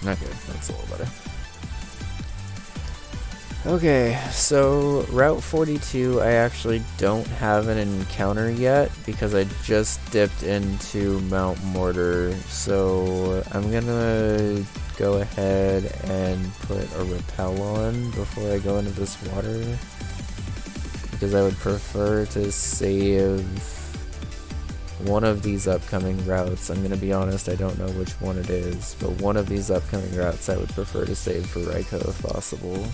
Okay, that's a little better. Okay, so Route 42, I actually don't have an encounter yet because I just dipped into Mount Mortar. So I'm gonna go ahead and put a rappel on before I go into this water, because I would prefer to save one of these upcoming routes. I'm gonna be honest, I don't know which one it is, but one of these upcoming routes I would prefer to save for Raikou if possible.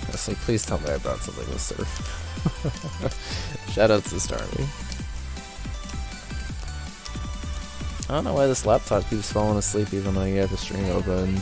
Honestly, please tell me I brought something with surf. Shoutouts to Starly. I don't know why this laptop keeps falling asleep even though you have the stream open.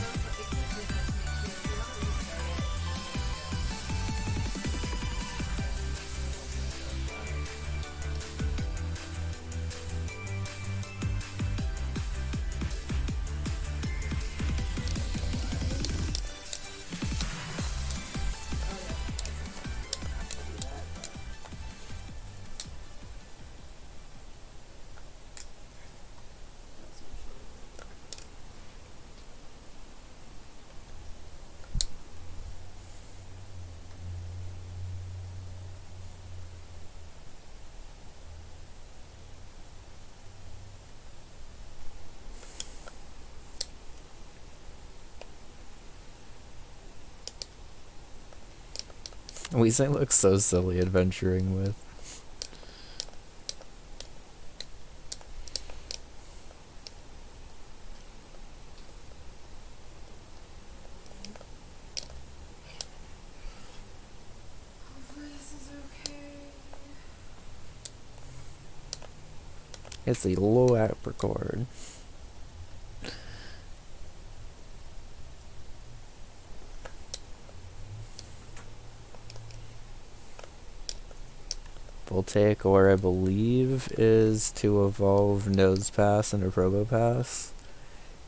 Weezing looks so silly adventuring with. It's a low apricot. Voltaic Ore, I believe, is to evolve Nose Pass into Probo Pass.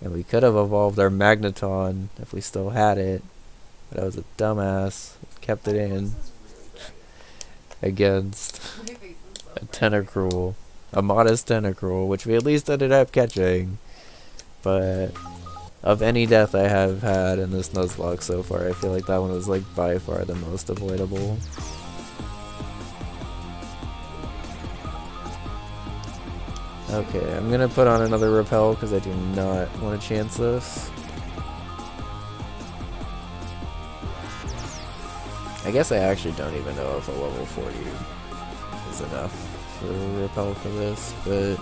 And we could have evolved our Magneton if we still had it. But I was a dumbass. Kept it in. Against a Tentacruel. A modest Tentacruel, which we at least ended up catching. But of any death I have had in this Nuzlocke so far, I feel like that one was like by far the most avoidable. Okay, I'm gonna put on another repel because I do not want to chance this. I guess I actually don't even know if a level 40 is enough for a repel for this, but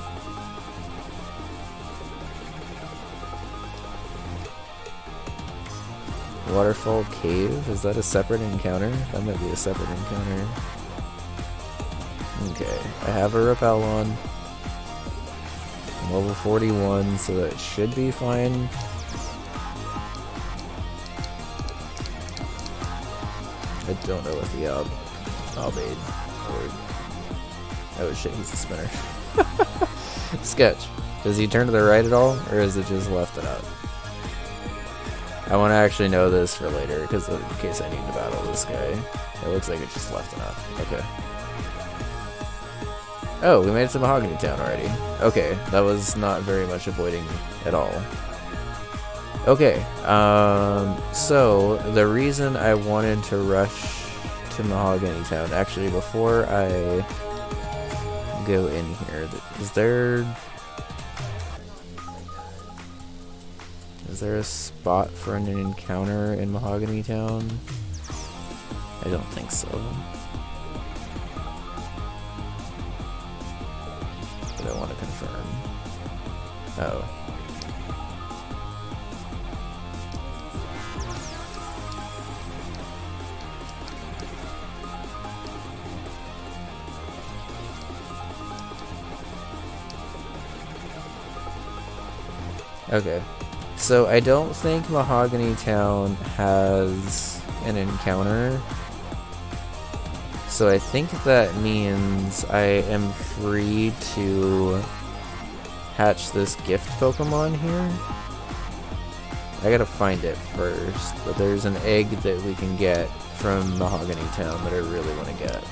Waterfall Cave, is that a separate encounter? That might be a separate encounter. Okay, I have a repel on. I'm level 41, so that should be fine. I don't know if the Albade or... Oh shit, he's a spinner. Sketch. Does he turn to the right at all, or is it just left and up? I want to actually know this for later, because in case I need to battle this guy. It looks like it's just left and up. Okay. Oh, we made it to Mahogany Town already. Okay, that was not very much avoiding at all. Okay, so the reason I wanted to rush to Mahogany Town, actually before I go in here, is there a spot for an encounter in Mahogany Town? I don't think so. But I want to confirm. Oh. Okay. So I don't think Mahogany Town has an encounter. So I think that means I am free to hatch this gift Pokemon here. I gotta find it first, but there's an egg that we can get from Mahogany Town that I really want to get.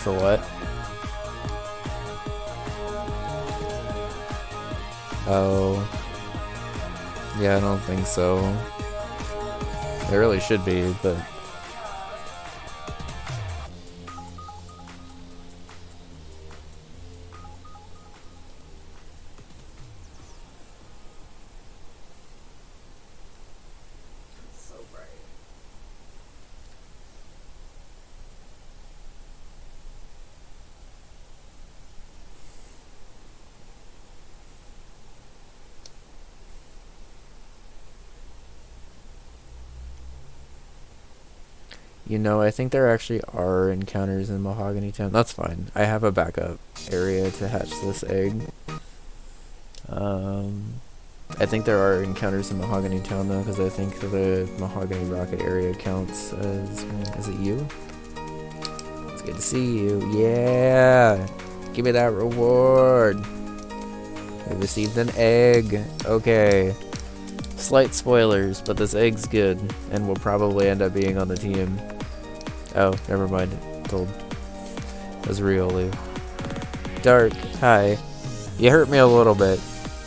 For what? Oh. Yeah, I don't think so. It really should be, but... You know, I think there actually are encounters in Mahogany Town. That's fine. I have a backup area to hatch this egg. I think there are encounters in Mahogany Town though, because I think the Mahogany Rocket area counts as... Is it you? It's good to see you. Yeah! Give me that reward! I received an egg. Okay. Slight spoilers, but this egg's good, and will probably end up being on the team. Oh, never mind. Told. It was Raikou. Dark, hi. You hurt me a little bit,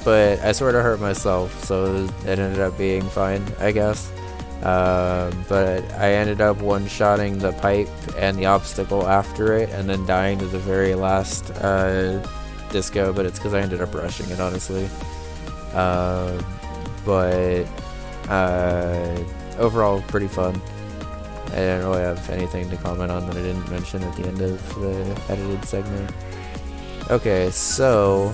but I sort of hurt myself, so it ended up being fine, I guess. But I ended up one-shotting the pipe and the obstacle after it, and then dying to the very last disco, but it's because I ended up rushing it, honestly. But overall, pretty fun. I didn't really have anything to comment on that I didn't mention at the end of the edited segment. Okay, so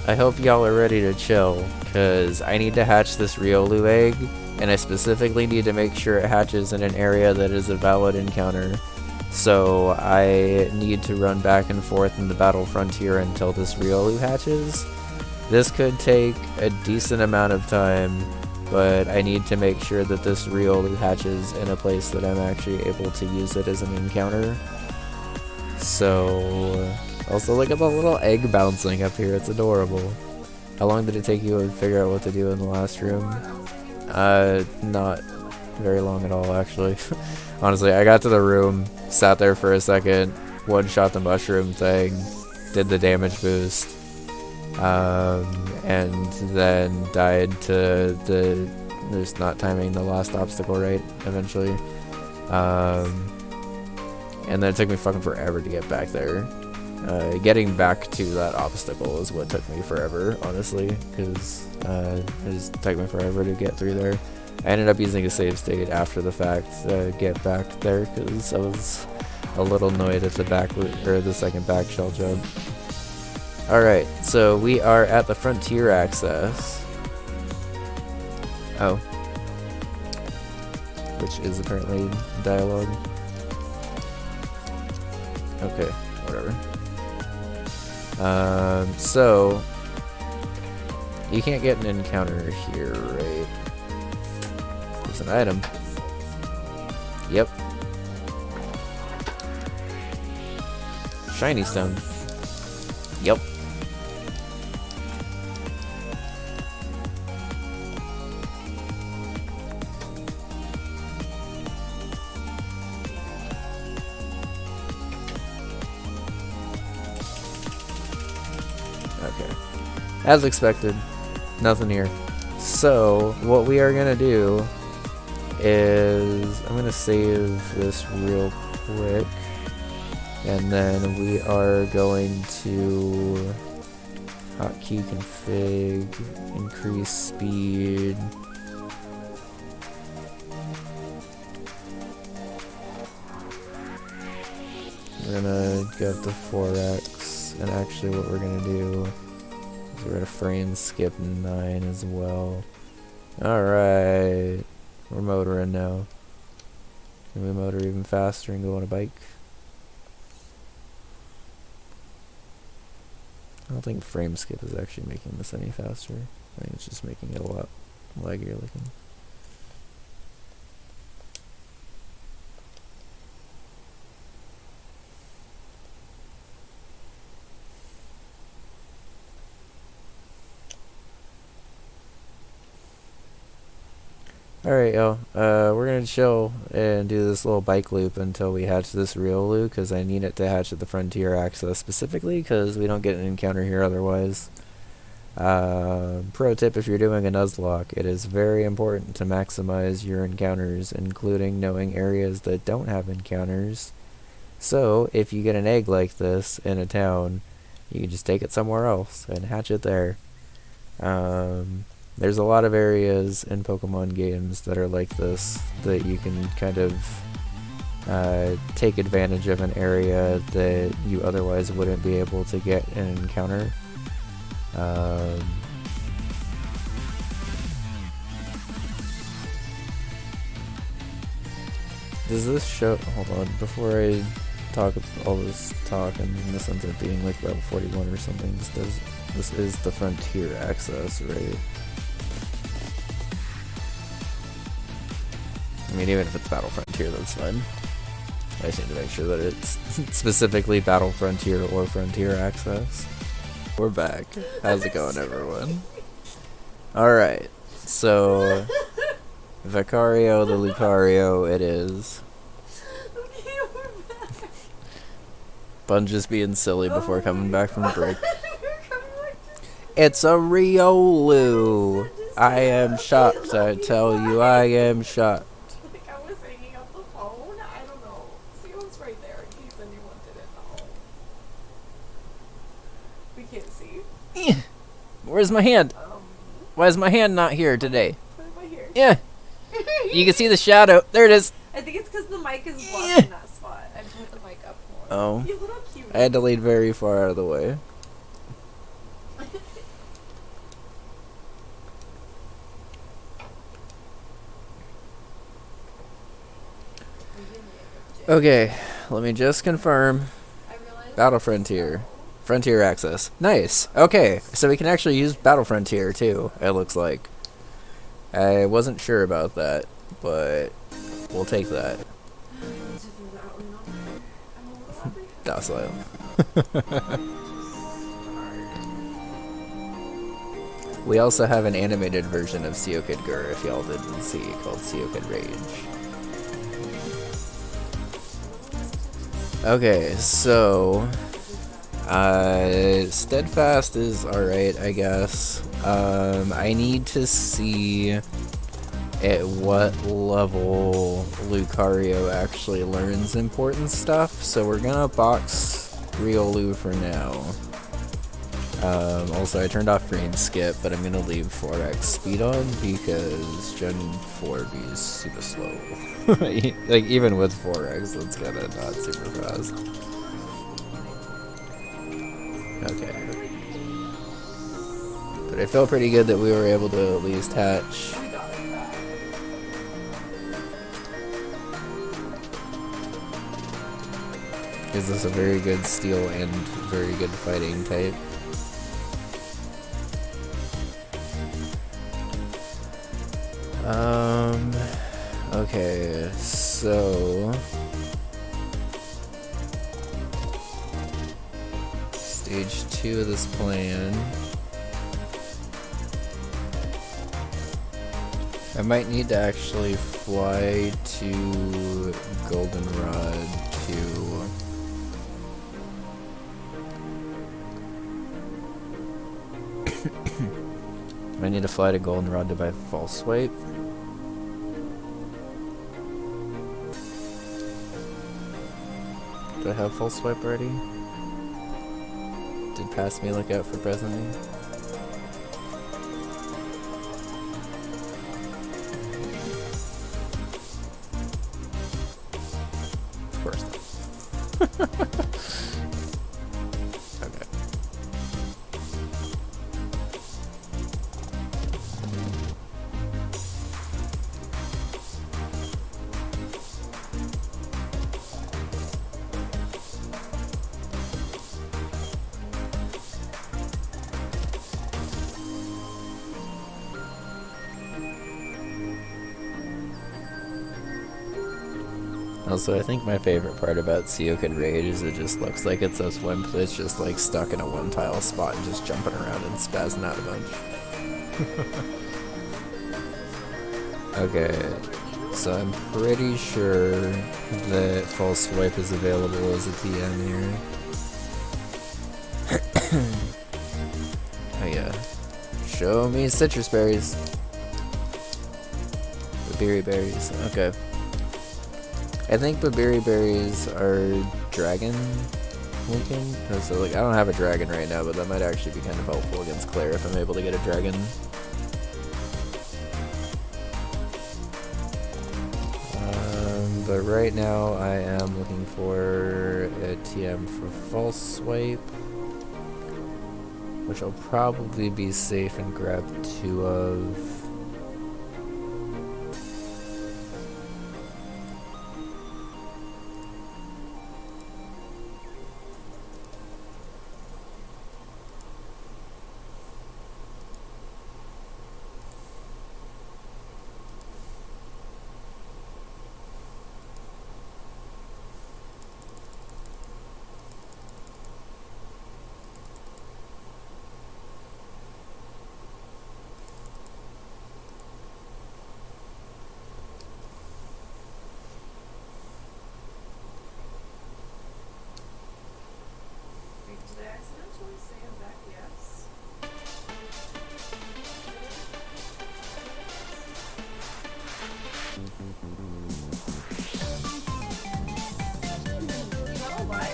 I hope y'all are ready to chill, because I need to hatch this Raikou egg, and I specifically need to make sure it hatches in an area that is a valid encounter. So I need to run back and forth in the battle frontier until this Raikou hatches. This could take a decent amount of time, but I need to make sure that this Raikou hatches in a place that I'm actually able to use it as an encounter. So, also look at the little egg bouncing up here, it's adorable. How long did it take you to figure out what to do in the last room? Not very long at all, actually. Honestly, I got to the room, sat there for a second, one-shot the mushroom thing, did the damage boost. And then died to the just not timing the last obstacle right eventually. And then it took me fucking forever to get back there. Getting back to that obstacle is what took me forever, honestly, because it just took me forever to get through there. I ended up using a save state after the fact to get back there because I was a little annoyed at the the second back shell jump. Alright, so we are at the frontier access. Oh. Which is apparently dialogue. Okay, whatever. So you can't get an encounter here, right? There's an item. Yep. Shiny stone. Yep. Okay. As expected, nothing here. So, what we are gonna do is, I'm gonna save this real quick, and then we are going to hotkey config, increase speed. We're gonna go up to 4x, and actually what we're gonna do is we're gonna frame skip 9 as well. Alright, we're motoring now. Can we motor even faster and go on a bike? I don't think frame skip is actually making this any faster. I think it's just making it a lot laggier looking. Alright, yo. We're gonna chill and do this little bike loop until we hatch this Riolu, because I need it to hatch at the frontier access specifically, because we don't get an encounter here otherwise. Pro tip if you're doing a Nuzlocke, it is very important to maximize your encounters, including knowing areas that don't have encounters. So, if you get an egg like this in a town, you can just take it somewhere else and hatch it there. There's a lot of areas in Pokemon games that are like this, that you can kind of take advantage of an area that you otherwise wouldn't be able to get an encounter. Does this show... Hold on, before I talk all this talk and this ends up being like Route 41 or something, this is the frontier access, right? I mean, even if it's Battle Frontier, that's fine. I just need to make sure that it's specifically Battle Frontier or Frontier access. We're back. How's it going, everyone? Alright, so... Vicario the Lucario it is. Okay, we're back. Bun just being silly before coming back from break. It's a Riolu! I am shocked, I tell you, I am shocked. Like I was hanging up the phone, I don't know. See what's right there in case anyone didn't know. We can't see. Where's my hand? Why is my hand not here today? Put it right here. Yeah. You can see the shadow. There it is. I think it's because the mic is blocking that spot. I put the mic up more. Oh. You little cute. I had to lean very far out of the way. Okay, let me just confirm. Battle Frontier. Frontier access. Nice. Okay, so we can actually use Battle Frontier too, it looks like. I wasn't sure about that, but we'll take that. Docile. We also have an animated version of Seokid Gur, if y'all didn't see, called Seokid Rage. Okay, so... Steadfast is alright, I guess. I need to see at what level Lucario actually learns important stuff, so we're gonna box Riolu for now. Also, I turned off Green Skip, but I'm gonna leave 4x speed on because Gen 4B is super slow. Like, even with 4x, that's kinda not super fast. Okay. But I felt pretty good that we were able to at least hatch. Gives us a very good steel and very good fighting type. Okay, so... Stage 2 of this plan. I might need to actually fly to Goldenrod to... I need to fly to Goldenrod to buy False Swipe. Do I have False Swipe already? Did Pass Me look out for presently? Of course not. Okay. Also, I think my favorite part about Seokid Rage is it just looks like it's a swimp that's just like stuck in a one-tile spot and just jumping around and spazzing out a bunch. Okay, so I'm pretty sure that false swipe is available as a TM here. Oh yeah. Show me citrus berries. Babiri berries. Okay. I think babiri berries are dragon linking. So like I don't have a dragon right now, but that might actually be kind of helpful against Claire if I'm able to get a dragon. But right now I am looking for a TM for false swipe, which I'll probably be safe and grab 2 of. Did I accidentally say I'm back? Yes. No, why?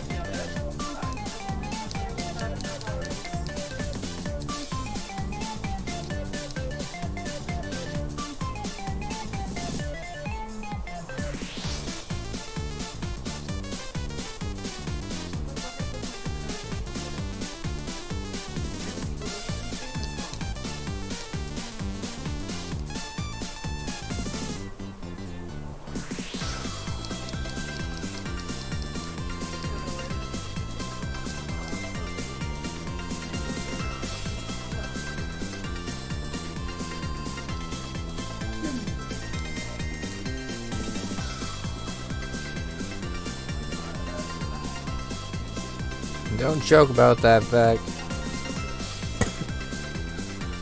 Don't joke about that fact.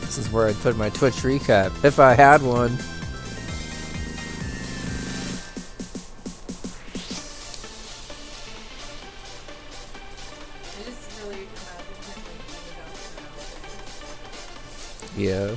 This is where I'd put my Twitch recap, if I had one. I just really imagine him like Yeah.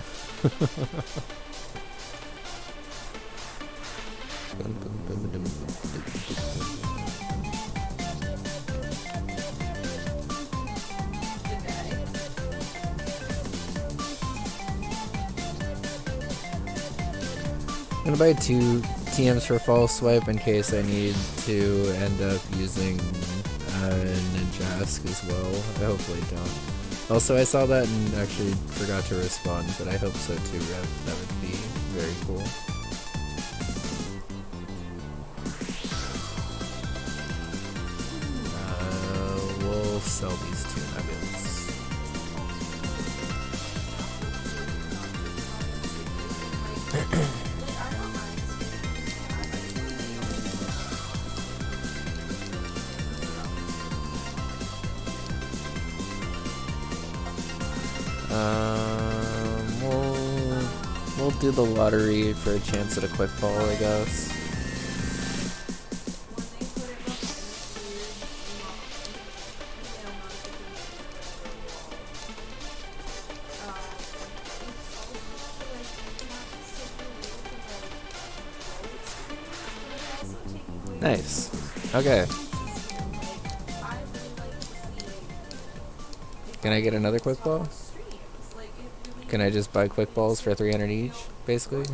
I'm gonna buy 2 TMs for false swipe in case I need to end up using Ninjask as well. I hopefully don't. Also, I saw that and actually forgot to respond, but I hope so too, Rev. That would be very cool. We'll sell these 2 nuggets. We'll do the lottery for a chance at a quick ball, I guess. Nice. Okay. Can I get another quick ball? Can I just buy quick balls for 300 each, basically?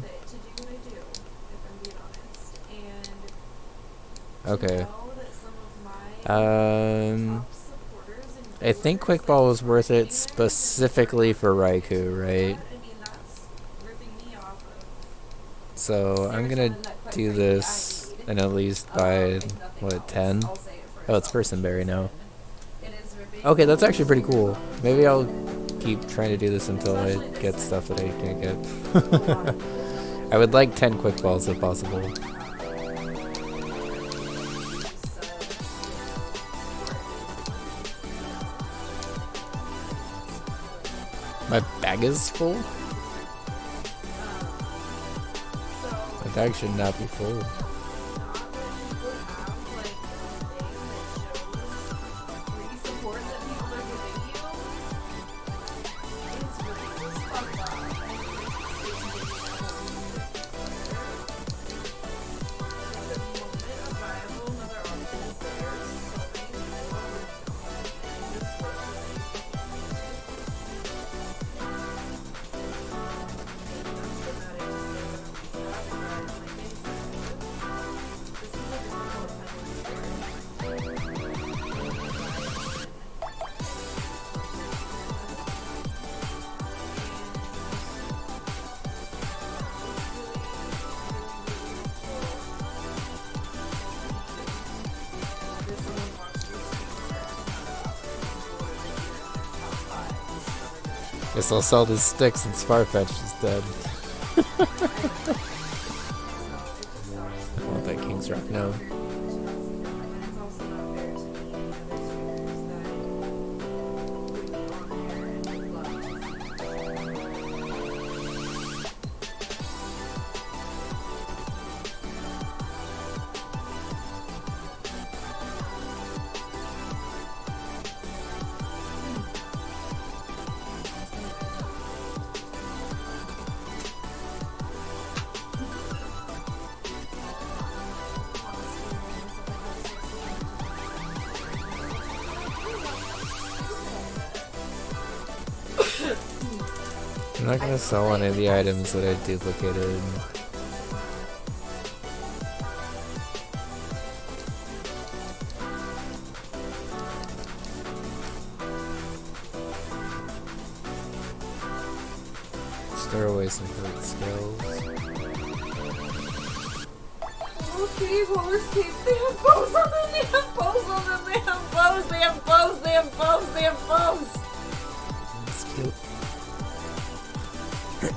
Okay. I think quick ball was worth it specifically for Raikou, right? So I'm gonna do this and at least buy, what, 10? Oh, it's Personberry now. Okay, that's actually pretty cool. Maybe I'll keep trying to do this until I get stuff that I can't get. I would like 10 quick balls if possible. My bag is full? That should not be full. Guess I'll sell this stick since Farfetch is dead. I want that King's Rock now. I'm not gonna sell any of the items that I duplicated. Store away some hurt skills. Okay, roller skates, they have bows on them, they have bows on them, they have bows, they have bows, they have bows, they have bows! That's cute.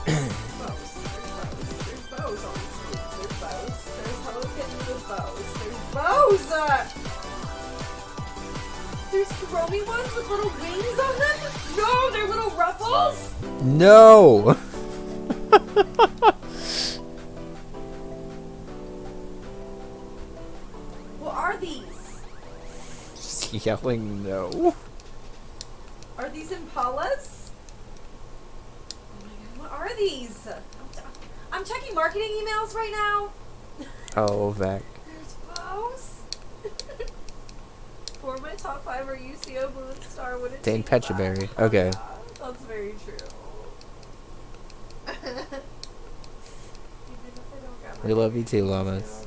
There's bows on the skates, there's bows, there's Hello Kitty with bows, there's bows! There's chromy ones with little wings on them? No, they're little ruffles! No! What are these? Just yelling no. Are these impalas? Oh my god, what are these? I'm checking marketing emails right now. Oh, Vac. There's bows. For my top 5 are UCO, Blue and Star, Wooden Dane Chain Petchaberry. Black. Okay. That's very true. We love you too, llamas.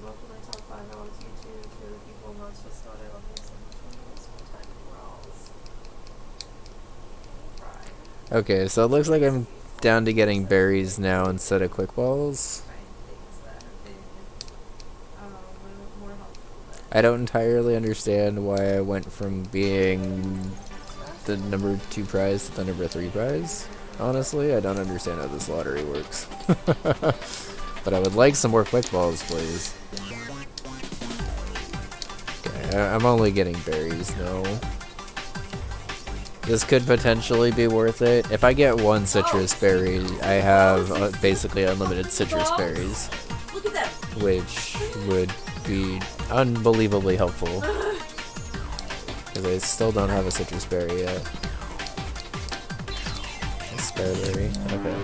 Okay, so it looks like I'm down to getting berries now instead of quick balls. I don't entirely understand why I went from being the number 2 prize to the number 3 prize. Honestly, I don't understand how this lottery works. But I would like some more quick balls, please. Okay, I'm only getting berries now. This could potentially be worth it. If I get 1 citrus berry, I have basically unlimited citrus berries. Look at them. Which would be unbelievably helpful. Because I still don't have a citrus berry yet. A scarberry, okay.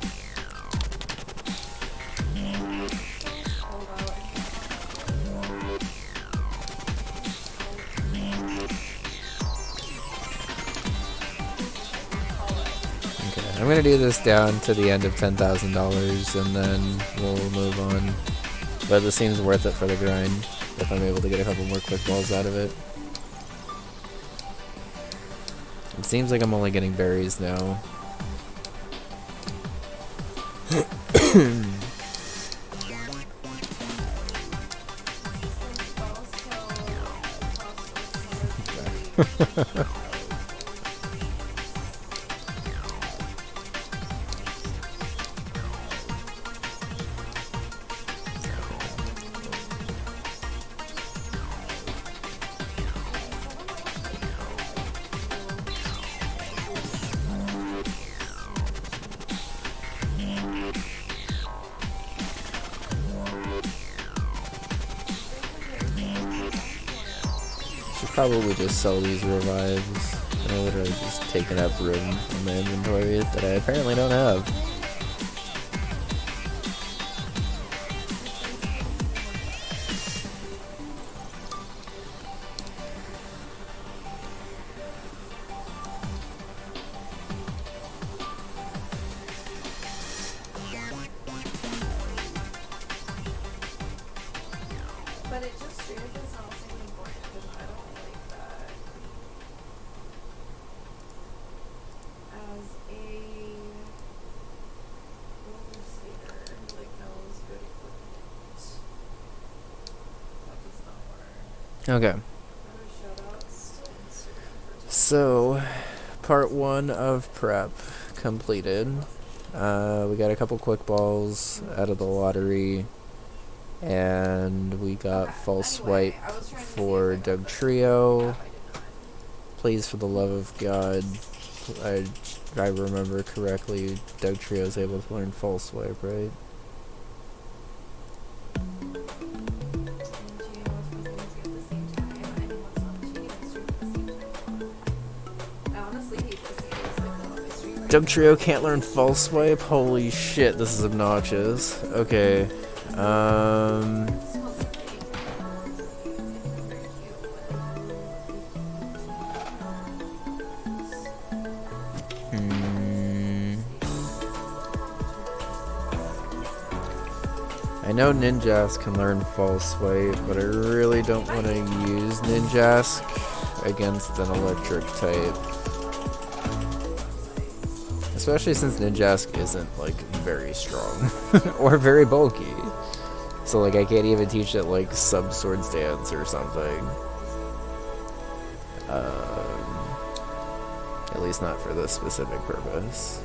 I'm gonna do this down to the end of $10,000 and then we'll move on. But this seems worth it for the grind if I'm able to get a couple more quick balls out of it. It seems like I'm only getting berries now. probably just sell these revives. They're literally just taking up room in my inventory that I apparently don't have. But it just straight up does not seem important because I don't like that as a roller skater who like knows good equipment. That does not work. Okay. Other shoutouts to Instagram for So, part 1 of prep completed. We got a couple quick balls out of the lottery, and we got false swipe for Doug Trio. Please, for the love of God, I remember correctly, Doug Trio is able to learn false swipe, right? Doug Trio can't learn false swipe? Holy shit, this is obnoxious. Okay. I know Ninjask can learn false swipe, but I really don't want to use Ninjask against an electric type. Especially since Ninjask isn't, like, very strong. or very bulky. So, like, I can't even teach it, like, sub-sword stance or something. At least not for this specific purpose.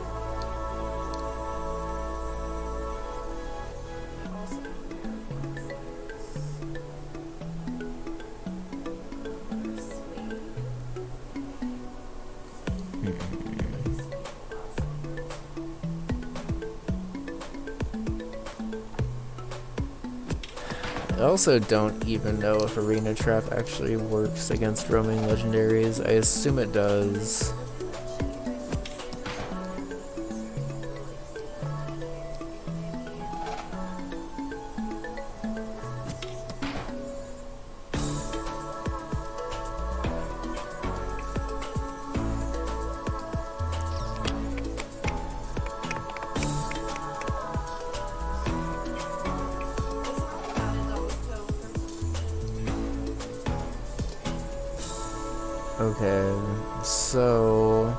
I also don't even know if Arena Trap actually works against roaming legendaries. I assume it does. Okay, so...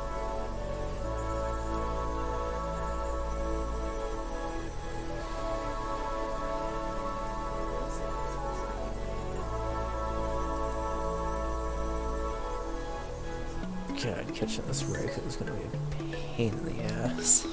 God, catching this Raikou is gonna be a pain in the ass.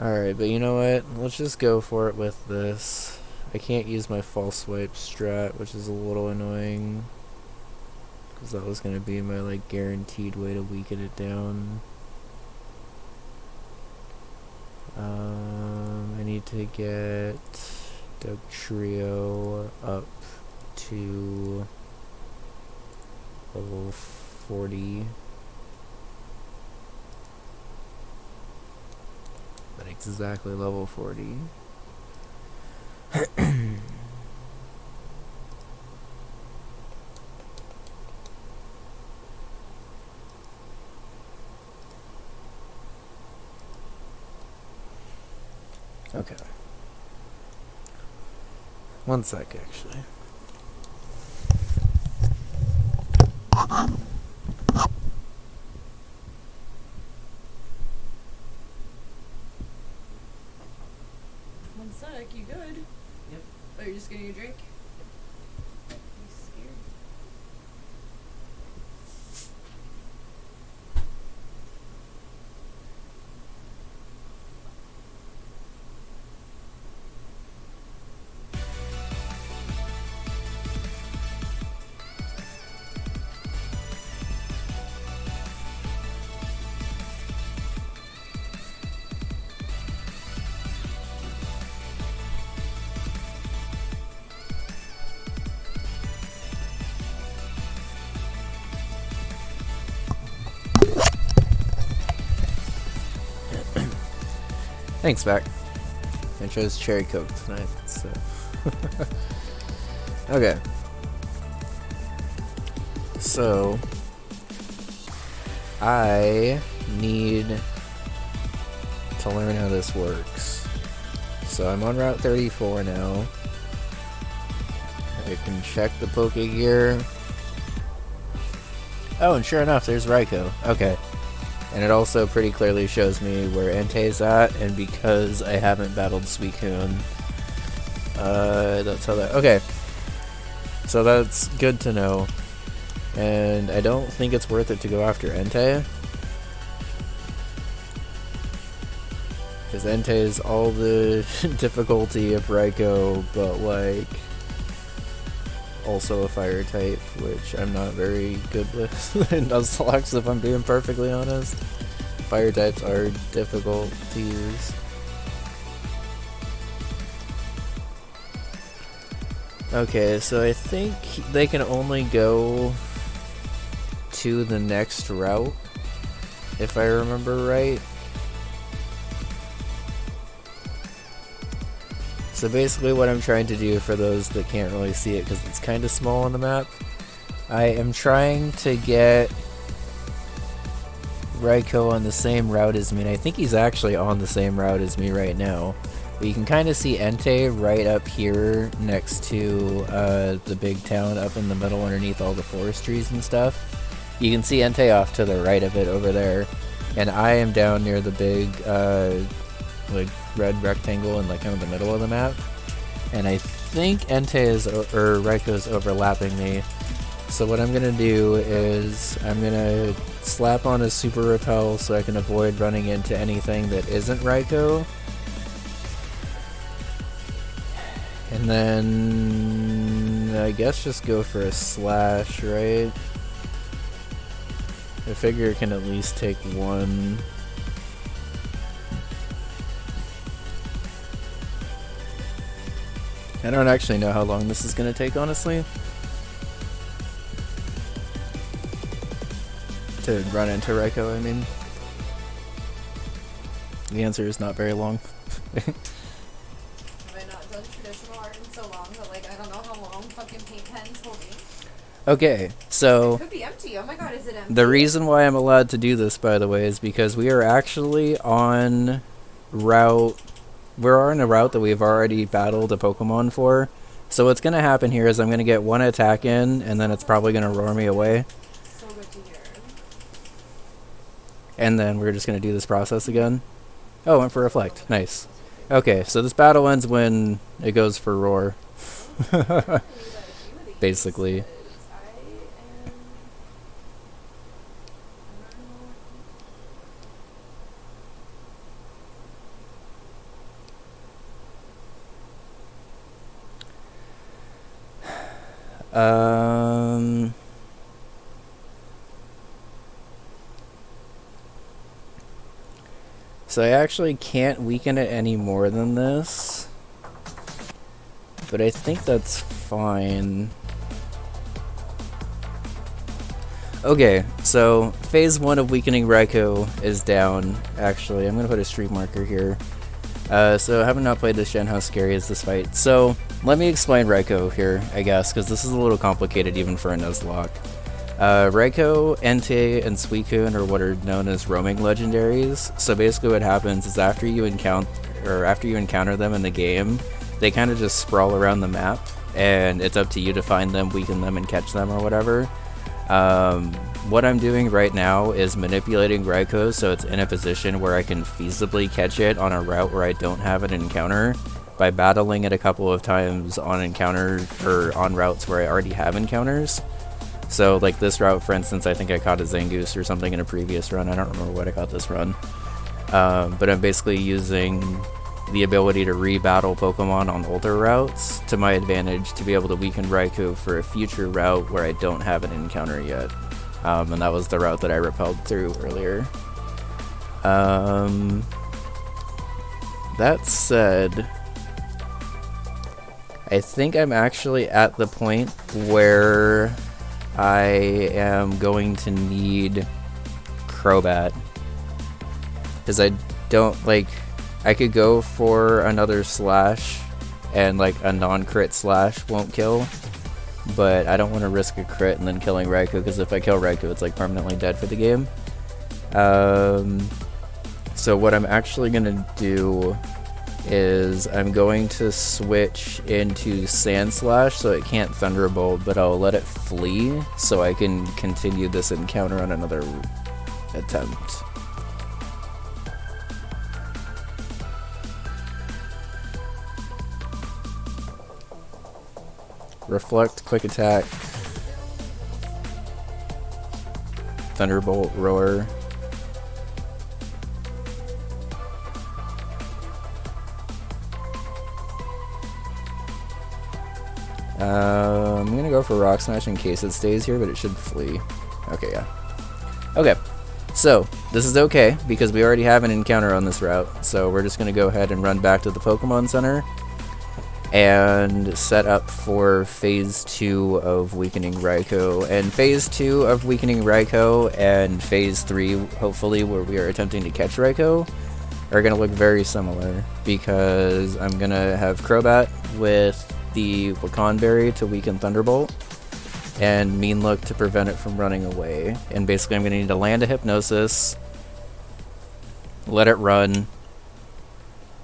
Alright, but you know what? Let's just go for it with this. I can't use my false swipe strat, which is a little annoying. Because that was going to be my, like, guaranteed way to weaken it down. I need to get Doug Trio up to level 40. Exactly level 40. Okay. One sec, actually. One sec, you good? Yep. Oh, you're just getting a drink? I'm scared. Thanks, Back. I chose cherry coke tonight, so. Okay. So, I need to learn how this works. So I'm on Route 34 now. I can check the Poke Gear. Oh, and sure enough, there's Raikou. Okay. And it also pretty clearly shows me where Entei's at, and because I haven't battled Suicune, that's how that... Okay. So that's good to know. And I don't think it's worth it to go after Entei. Because Entei is all the difficulty of Raikou, but like... also a fire type, which I'm not very good with in Nuzlocke, if I'm being perfectly honest. Fire types are difficult to use. Okay, so I think they can only go to the next route, if I remember right. So basically what I'm trying to do, for those that can't really see it because it's kind of small on the map, I am trying to get Raikou on the same route as me, and I think he's actually on the same route as me right now. But you can kind of see Entei right up here next to the big town up in the middle underneath all the forest trees and stuff. You can see Entei off to the right of it over there, and I am down near the big like red rectangle in like kind of the middle of the map, and I think Entei is or Raikou is overlapping me. So what I'm gonna do is I'm gonna slap on a super repel so I can avoid running into anything that isn't Raikou, and then I guess just go for a slash, right? I figure it can at least take one. I don't actually know how long this is going to take, honestly, to run into Raikou, I mean. The answer is not very long. Have I not done traditional art in so long that, like, I don't know how long fucking paint pens will be? Okay, so... It could be empty. Oh my god, is it empty? The reason why I'm allowed to do this, by the way, is because we are actually on route... We're on a route that we've already battled a Pokemon for. So what's going to happen here is I'm going to get one attack in, and then it's probably going to roar me away. So good to hear. And then we're just going to do this process again. Oh, went for Reflect. Nice. Okay, so this battle ends when it goes for Roar. Basically. So I actually can't weaken it any more than this, but I think that's fine. Okay, so phase 1 of weakening Raikou is down. Actually, I'm gonna put a streak marker here. So having not played this gen, how scary is this fight? So let me explain Raikou here, I guess, because this is a little complicated even for a Nuzlocke. Raikou, Entei, and Suicune are what are known as roaming legendaries. So basically what happens is after you encounter them in the game, they kind of just sprawl around the map, and it's up to you to find them, weaken them, and catch them or whatever. What I'm doing right now is manipulating Raikou so it's in a position where I can feasibly catch it on a route where I don't have an encounter by battling it a couple of times on on routes where I already have encounters. So like this route, for instance, I think I caught a Zangoose or something in a previous run. I don't remember what I caught this run. But I'm basically using the ability to re-battle Pokemon on older routes to my advantage to be able to weaken Raikou for a future route where I don't have an encounter yet. And that was the route that I repelled through earlier. That said, I think I'm actually at the point where I am going to need Crobat, because I don't like I could go for another slash, and like a non-crit slash won't kill, but I don't want to risk a crit and then killing Raikou, because if I kill Raikou, it's like permanently dead for the game. So what I'm actually gonna do is I'm going to switch into Sand Slash so it can't Thunderbolt, but I'll let it flee so I can continue this encounter on another attempt. Reflect, quick attack, Thunderbolt, Roar. I'm gonna go for Rock Smash in case it stays here, but it should flee. Okay, yeah. Okay, so this is okay because we already have an encounter on this route, so we're just gonna go ahead and run back to the Pokemon Center and set up for Phase 2 of Weakening Raikou. And Phase 2 of Weakening Raikou and Phase 3, hopefully, where we are attempting to catch Raikou, are gonna look very similar because I'm gonna have Crobat with the Wakan Berry to weaken Thunderbolt, and Mean Look to prevent it from running away. And basically I'm going to need to land a Hypnosis, let it run,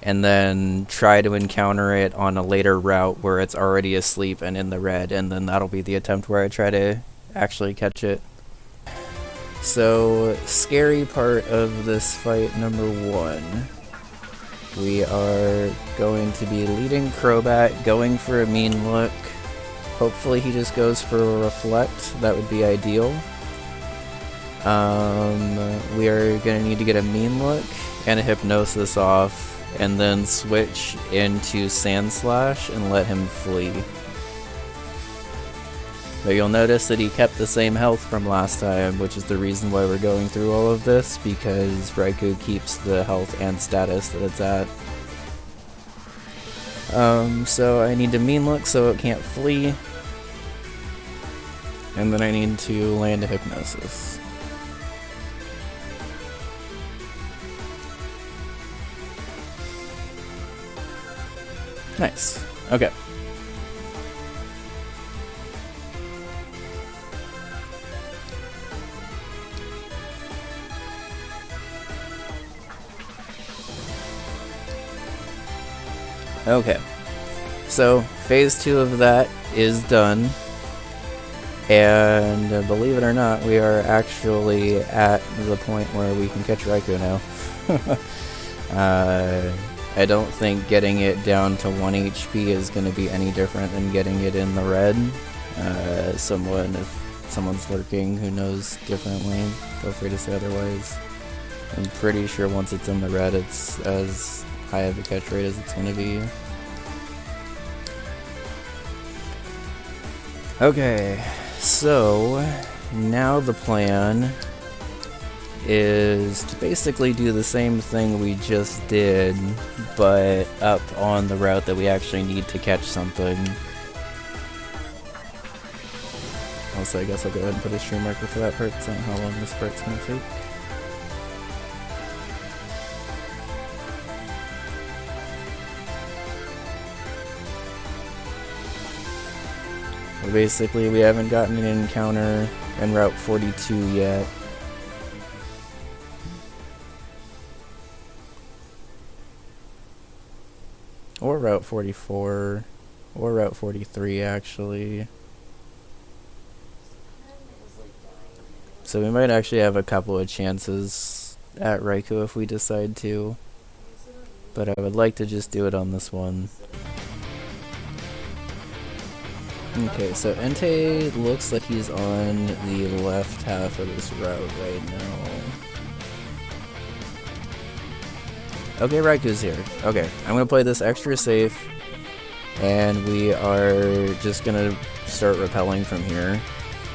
and then try to encounter it on a later route where it's already asleep and in the red, and then that'll be the attempt where I try to actually catch it. So, scary part of this fight number 1. We are going to be leading Crobat, going for a Mean Look. Hopefully he just goes for a Reflect. That would be ideal. We are going to need to get a Mean Look and a Hypnosis off, and then switch into Sand Slash and let him flee. But you'll notice that he kept the same health from last time, which is the reason why we're going through all of this, because Raikou keeps the health and status that it's at. So I need to Mean Look so it can't flee. And then I need to land a Hypnosis. Nice. Okay. Okay, so Phase 2 of that is done, and believe it or not, we are actually at the point where we can catch Raikou now. I don't think getting it down to 1 HP is going to be any different than getting it in the red. If someone's lurking who knows differently, feel free to say otherwise. I'm pretty sure once it's in the red, it's as high of a catch rate as it's going to be. Okay, so now the plan is to basically do the same thing we just did, but up on the route that we actually need to catch something. Also, I guess I'll go ahead and put a stream marker for that part, because I don't know how long this part's going to take. Basically, we haven't gotten an encounter in Route 42 yet. Or Route 44. Or Route 43, actually. So we might actually have a couple of chances at Raikou if we decide to. But I would like to just do it on this one. Okay, so Entei looks like he's on the left half of this route right now. Okay, Raikou's here. Okay, I'm gonna play this extra safe, and we are just gonna start repelling from here,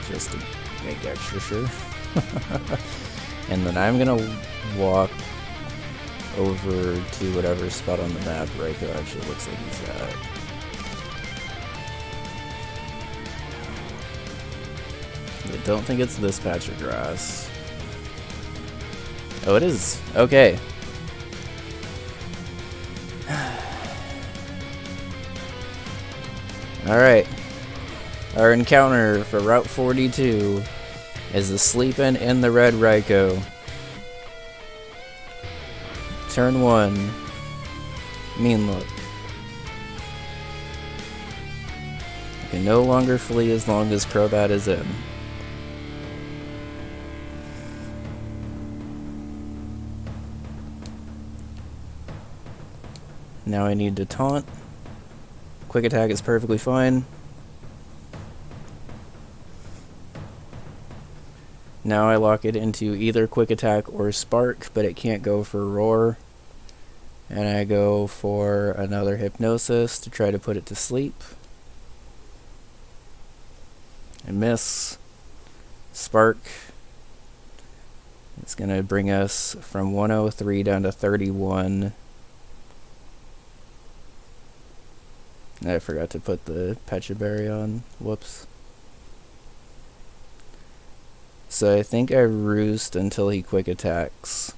just to make extra sure. And then I'm gonna walk over to whatever spot on the map Raikou actually looks like he's at. I don't think it's this patch of grass. Oh, it is. Okay. Alright. Our encounter for Route 42 is the sleeping in the red Raikou. Turn 1. Mean look. You can no longer flee as long as Crobat is in. Now I need to taunt. Quick attack is perfectly fine. Now I lock it into either quick attack or spark, but it can't go for roar. And I go for another hypnosis to try to put it to sleep. I miss. Spark. It's gonna bring us from 103 down to 31. I forgot to put the Pecha Berry on. Whoops. So I think I roost until he quick attacks.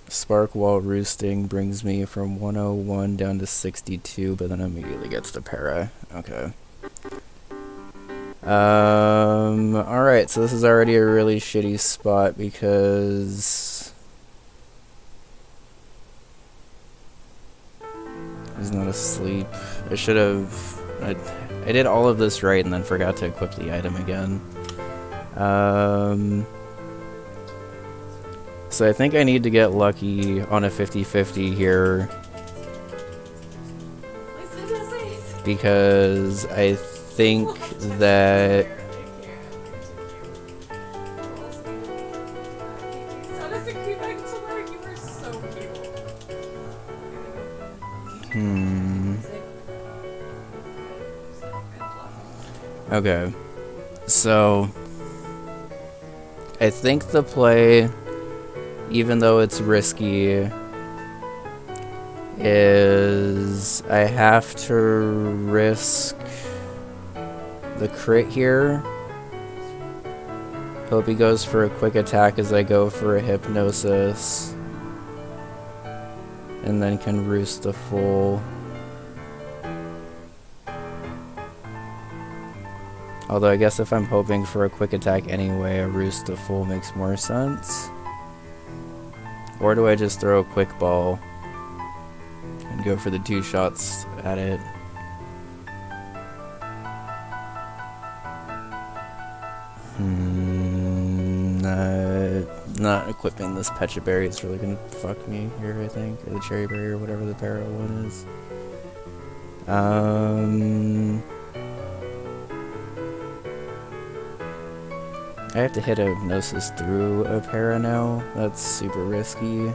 Spark while roosting brings me from 101 down to 62, but then immediately gets to para. Okay. Alright, so this is already a really shitty spot because he's not asleep. I should have... I did all of this right and then forgot to equip the item again. So I think I need to get lucky on a 50-50 here. Because I think that... Okay. So... I think the play, even though it's risky, is I have to risk the crit here. Hope he goes for a quick attack as I go for a hypnosis. And then can roost the full. Although I guess if I'm hoping for a quick attack anyway, a roost to full makes more sense. Or do I just throw a quick ball and go for the 2 shots at it? Not equipping this Pecha Berry is really gonna fuck me here, I think. Or the Cherry Berry or whatever the Para one is. I have to hit a hypnosis through a Para now. That's super risky.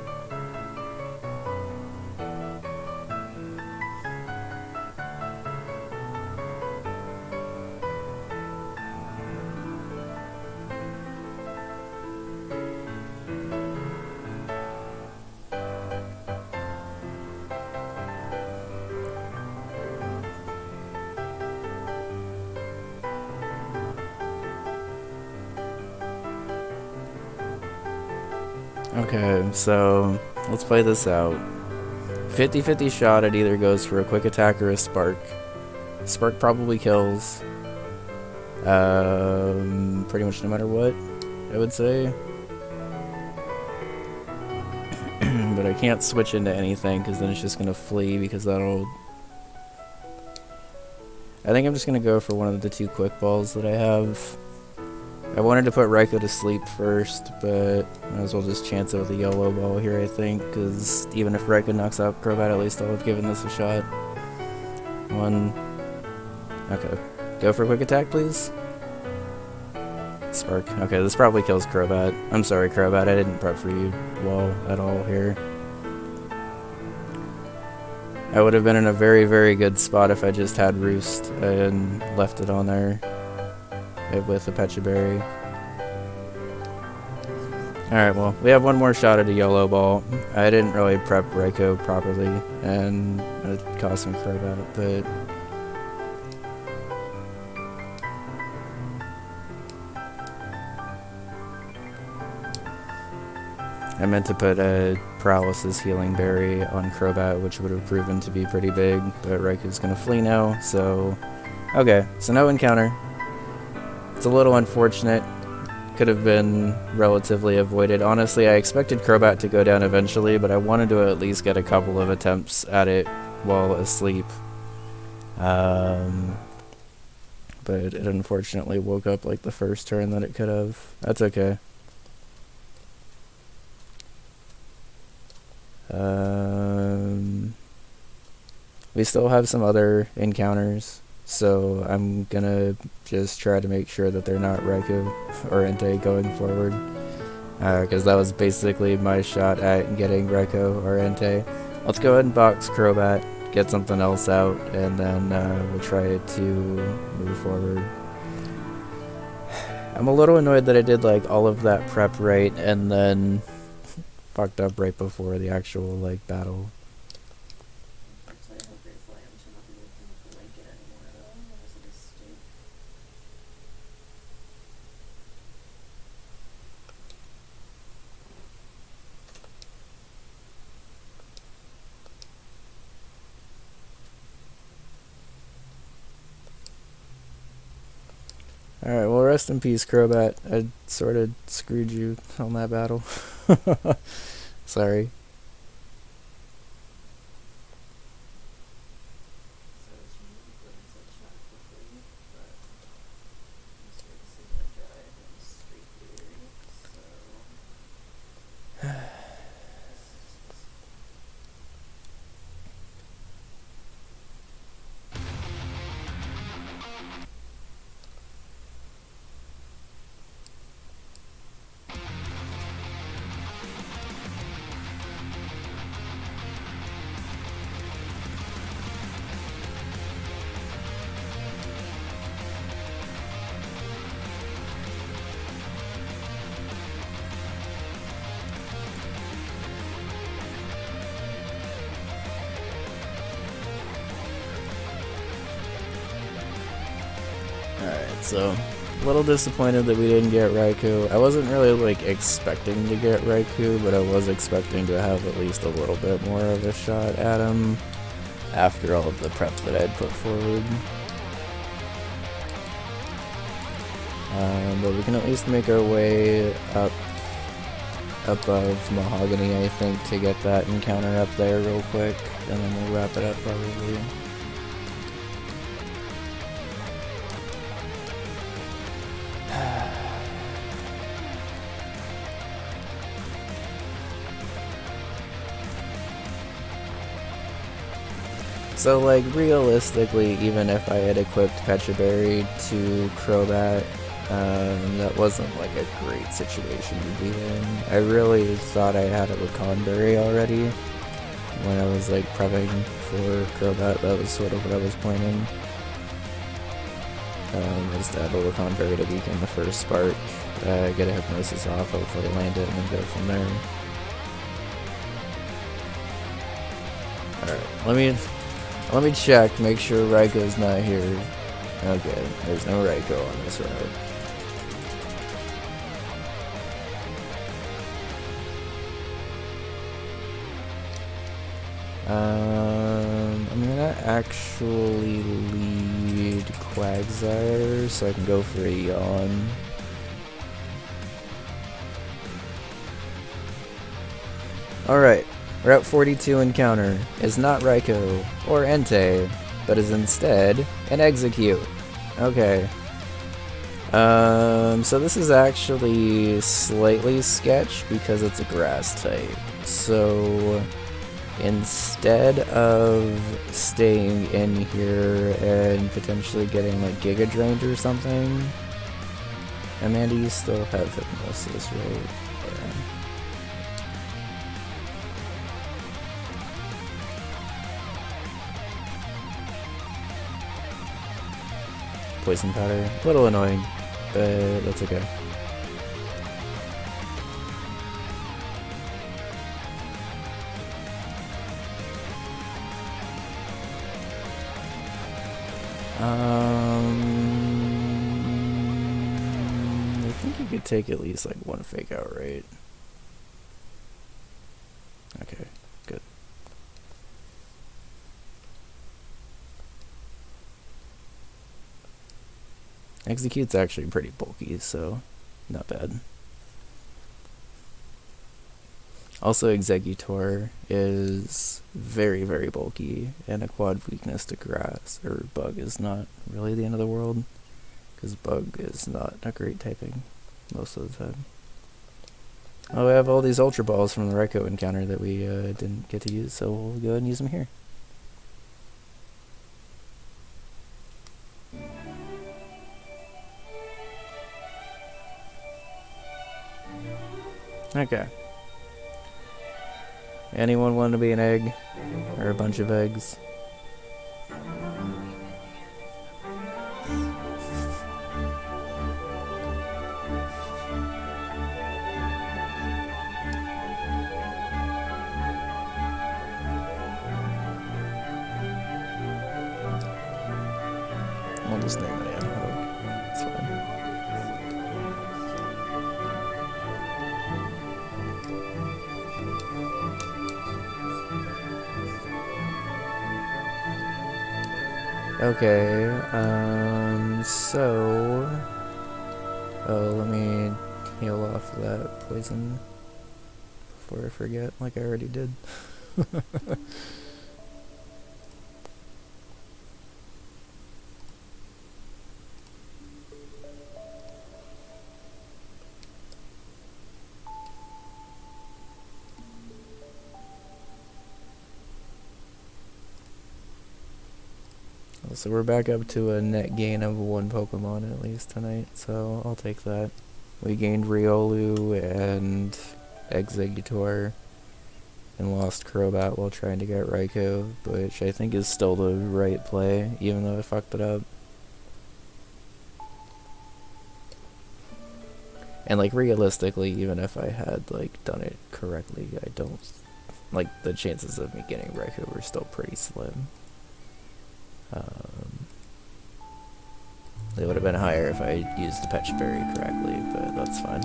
Okay, so let's play this out. 50-50 shot, it either goes for a quick attack or a spark. Spark probably kills. Pretty much no matter what, I would say. But I can't switch into anything because then it's just gonna flee because that'll... I think I'm just gonna go for one of the 2 quick balls that I have. I wanted to put Raikou to sleep first, but might as well just chance it with a yellow ball here, I think, because even if Raikou knocks out Crobat, at least I'll have given this a shot. 1. Okay. Go for a quick attack, please. Spark. Okay, this probably kills Crobat. I'm sorry, Crobat, I didn't prep for you well at all here. I would have been in a very, very good spot if I just had Roost and left it on there with the Pecha Berry. Alright, well, we have one more shot at a yellow ball. I didn't really prep Raikou properly, and it cost me Crobat, but... I meant to put a paralysis healing berry on Crobat, which would have proven to be pretty big, but Raikou's gonna flee now, so... Okay, so no encounter. It's a little unfortunate. Could have been relatively avoided. Honestly, I expected Crobat to go down eventually, but I wanted to at least get a couple of attempts at it while asleep. But it unfortunately woke up like the first turn that it could have. That's okay. We still have some other encounters, so I'm gonna just try to make sure that they're not Raikou or Entei going forward, because that was basically my shot at getting Raikou or Entei. Let's go ahead and box Crobat, get something else out, and then we'll try to move forward. I'm a little annoyed that I did like all of that prep right and then fucked up right before the actual like battle. Alright, well, rest in peace, Crobat. I sort of screwed you on that battle. Sorry. Alright, so a little disappointed that we didn't get Raikou. I wasn't really like expecting to get Raikou, but I was expecting to have at least a little bit more of a shot at him after all of the prep that I'd put forward. But we can at least make our way up above Mahogany, I think, to get that encounter up there real quick, and then we'll wrap it up probably. So, like, realistically, even if I had equipped Pecha Berry to Crobat, that wasn't, like, a great situation to be in. I really thought I had a Lacan Berry already when I was, like, prepping for Crobat. That was sort of what I was planning. Was to have a Lacan Berry to weaken the first spark, get a Hypnosis off, hopefully land it, and then go from there. Alright, let me check, make sure Raikou's not here. Okay, there's no Raikou on this route. I'm gonna actually lead Quagsire so I can go for a Yawn. Alright. Route 42 encounter is not Raikou or Entei, but is instead an Execute. Okay. So this is actually slightly sketch because it's a grass type. So instead of staying in here and potentially getting like Giga Drained or something, Amanda, you still have Hypnosis, right? Yeah. Poison powder, a little annoying, but that's okay. I think you could take at least like one fake out, right? Okay, good. Execute's actually pretty bulky, so not bad. Also, Executor is very, very bulky, and a quad weakness to grass or bug is not really the end of the world, because bug is not a great typing most of the time. Oh, we have all these Ultra Balls from the Raikou encounter that we didn't get to use, so we'll go ahead and use them here. Okay. Anyone want to be an egg? Or a bunch of eggs? I'll just name it ad hoc. It's fine. Okay, so... Oh, let me heal off that poison before I forget, like I already did. So we're back up to a net gain of 1 Pokemon at least tonight, so I'll take that. We gained Riolu and Exeggutor and lost Crobat while trying to get Raikou, which I think is still the right play, even though I fucked it up. And like realistically, even if I had like done it correctly, I don't like the chances of me getting Raikou were still pretty slim. They would have been higher if I used the Pecha Berry correctly, but that's fine.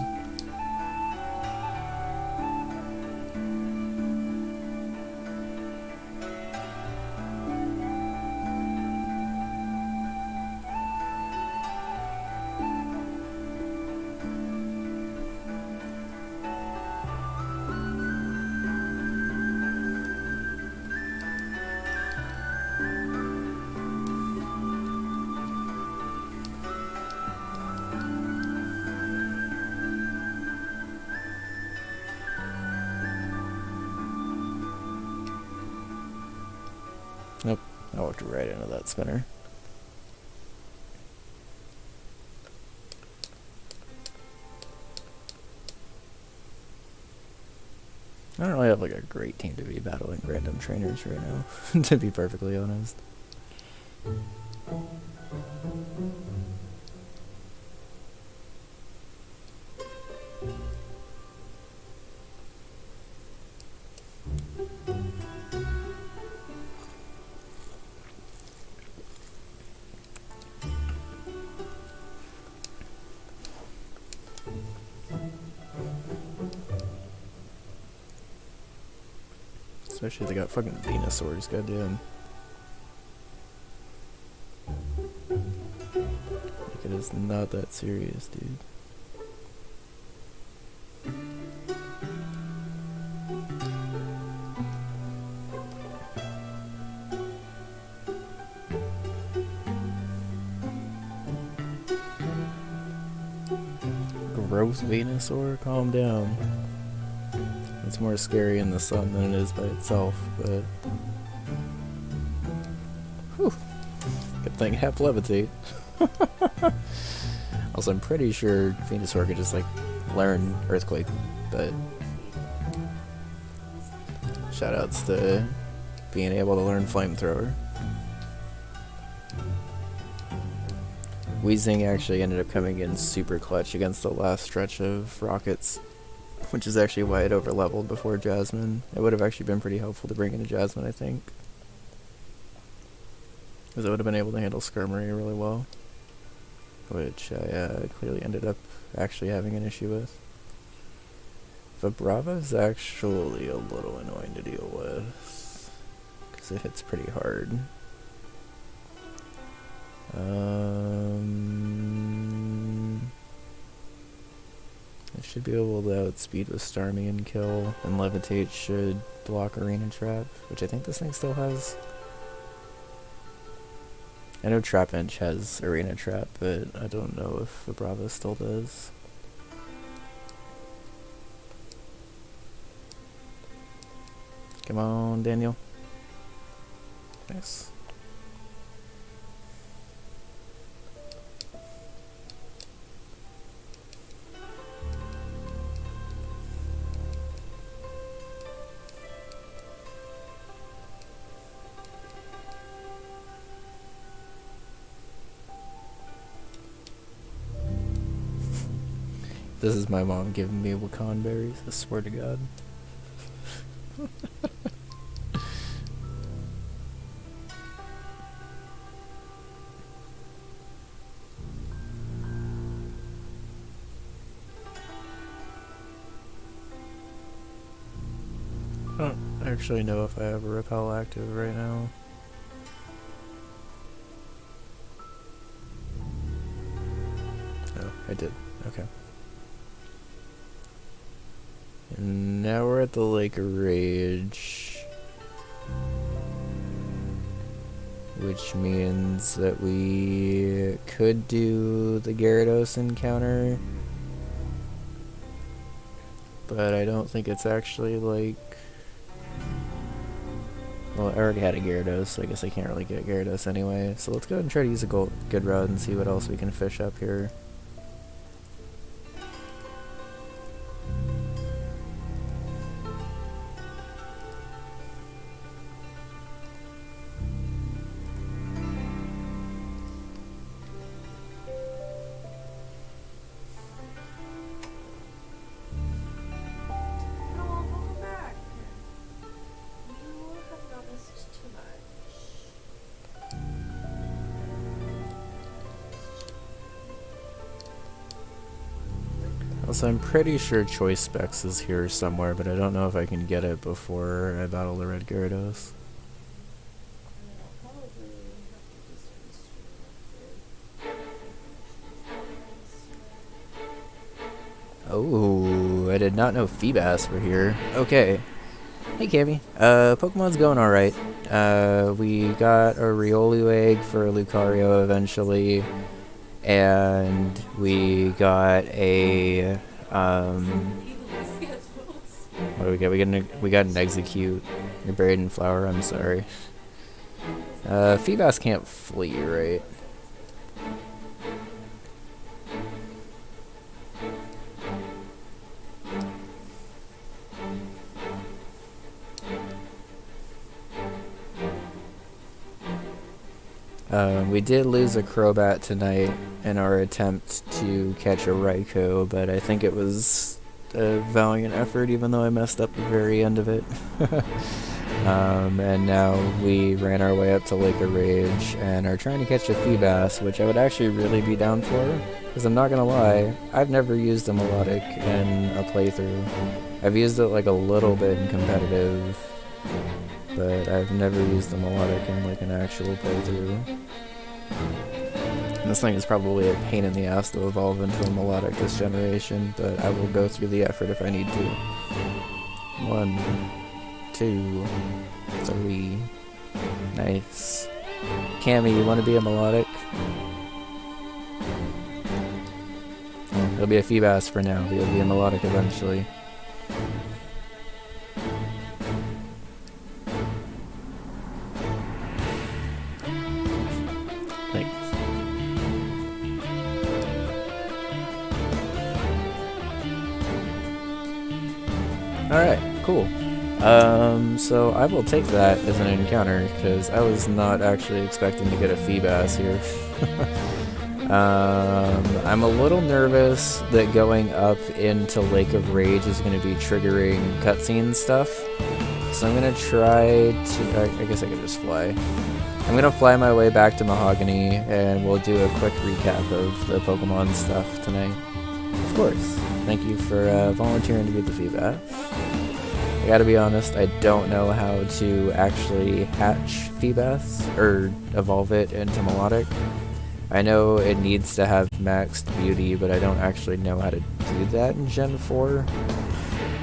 Nope, I walked right into that spinner. I don't really have like a great team to be battling random trainers right now, to be perfectly honest. Especially if they got fucking Venusaurs, goddamn. Like, it is not that serious, dude. Gross Venusaur? Calm down. It's more scary in the sun than it is by itself, but... Whew. Good thing I have Levitate. Also, I'm pretty sure Venusaur could just, like, learn Earthquake, but... Shoutouts to being able to learn Flamethrower. Weezing actually ended up coming in super clutch against the last stretch of Rockets, which is actually why it overleveled before Jasmine. It would have actually been pretty helpful to bring in a Jasmine, I think. Because it would have been able to handle Skirmery really well. Which I clearly ended up actually having an issue with. Vibrava's actually a little annoying to deal with, because it hits pretty hard. I should be able to outspeed with Starmie and kill, and Levitate should block Arena Trap, which I think this thing still has. I know Trapinch has Arena Trap, but I don't know if Vibrava still does. Come on, Daniel. Nice. This is my mom giving me Wakan berries, I swear to God. I don't actually know if I have a repel active right now. Oh, I did. Okay. And now we're at the Lake of Rage, which means that we could do the Gyarados encounter, but I don't think it's actually like... Well, I already had a Gyarados, so I guess I can't really get Gyarados anyway. So let's go ahead and try to use a good route and see what else we can fish up here. Also, I'm pretty sure Choice Specs is here somewhere, but I don't know if I can get it before I battle the Red Gyarados. Oh, I did not know Feebas were here. Okay. Hey, Cammy. Pokemon's going alright. We got a Riolu egg for Lucario eventually. And we got a what do we get? We got an Execute. You're buried in flower. I'm sorry. Feebas can't flee, right? We did lose a Crobat tonight in our attempt to catch a Raikou, but I think it was a valiant effort even though I messed up the very end of it. And now we ran our way up to Lake of Rage and are trying to catch a Feebas, which I would actually really be down for, because I'm not gonna lie, I've never used a Melodic in a playthrough. I've used it like a little bit in competitive, but I've never used a Melodic in like an actual playthrough. And this thing is probably a pain in the ass to evolve into a Melodic this generation, but I will go through the effort if I need to. 1, 2, 3. Nice. Cammy, you want to be a Melodic? Oh, it'll be a Feebas for now, but it'll be a Melodic eventually. Alright, cool. So I will take that as an encounter, because I was not actually expecting to get a Feebas here. I'm a little nervous that going up into Lake of Rage is going to be triggering cutscene stuff. So I'm going to try to... I guess I could just fly. I'm going to fly my way back to Mahogany, and we'll do a quick recap of the Pokemon stuff tonight. Of course. Thank you for volunteering to be the feedback. I gotta be honest, I don't know how to actually hatch Feebas or evolve it into Melodic. I know it needs to have maxed beauty, but I don't actually know how to do that in Gen 4.